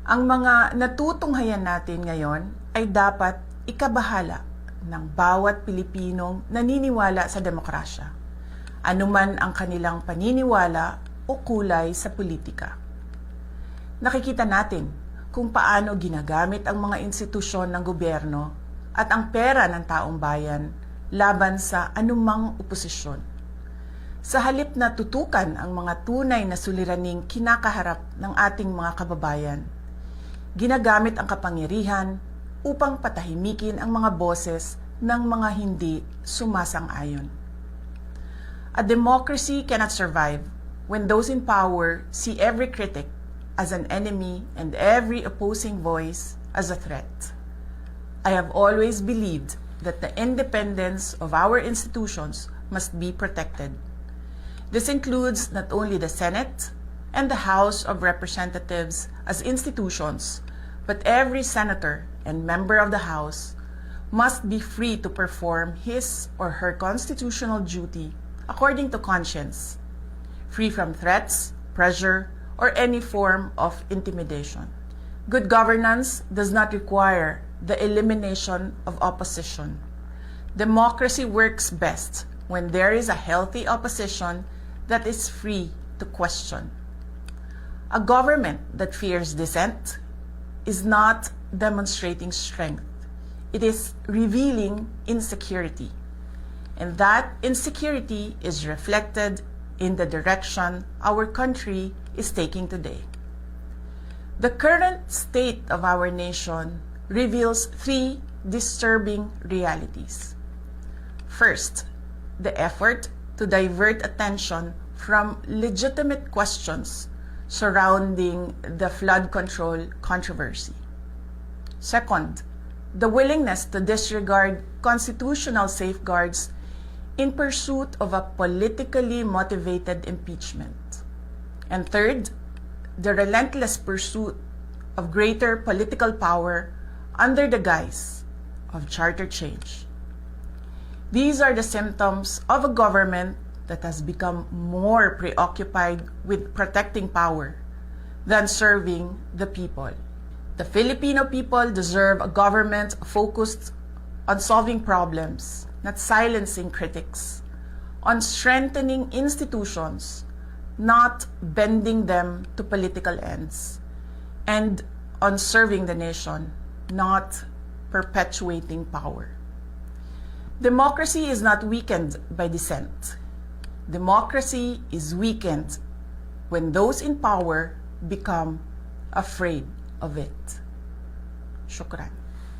Ang mga natutunghayan natin ngayon ay dapat ikabahala ng bawat Pilipinong naniniwala sa demokrasya, anuman ang kanilang paniniwala o kulay sa politika. Nakikita natin kung paano ginagamit ang mga institusyon ng gobyerno at ang pera ng taong bayan laban sa anumang oposisyon. Sa halip na tutukan ang mga tunay na suliraning kinakaharap ng ating mga kababayan, ginagamit ang kapangyarihan upang patahimikin ang mga boses ng mga hindi sumasang-ayon. A democracy cannot survive when those in power see every critic as an enemy and every opposing voice as a threat. I have always believed that the independence of our institutions must be protected. This includes not only the Senate and the House of Representatives as institutions, but every senator and member of the House must be free to perform his or her constitutional duty according to conscience, free from threats, pressure, or any form of intimidation. Good governance does not require the elimination of opposition. Democracy works best when there is a healthy opposition that is free to question. A government that fears dissent is not demonstrating strength. It is revealing insecurity. And that insecurity is reflected in the direction our country is taking today. The current state of our nation reveals three disturbing realities. First, the effort to divert attention from legitimate questions surrounding the flood control controversy. Second, the willingness to disregard constitutional safeguards in pursuit of a politically motivated impeachment. And third, the relentless pursuit of greater political power under the guise of charter change. These are the symptoms of a government that has become more preoccupied with protecting power than serving the people. The Filipino people deserve a government focused on solving problems, not silencing critics, on strengthening institutions, not bending them to political ends, and on serving the nation, not perpetuating power. Democracy is not weakened by dissent. Democracy is weakened when those in power become afraid of it. Shukran.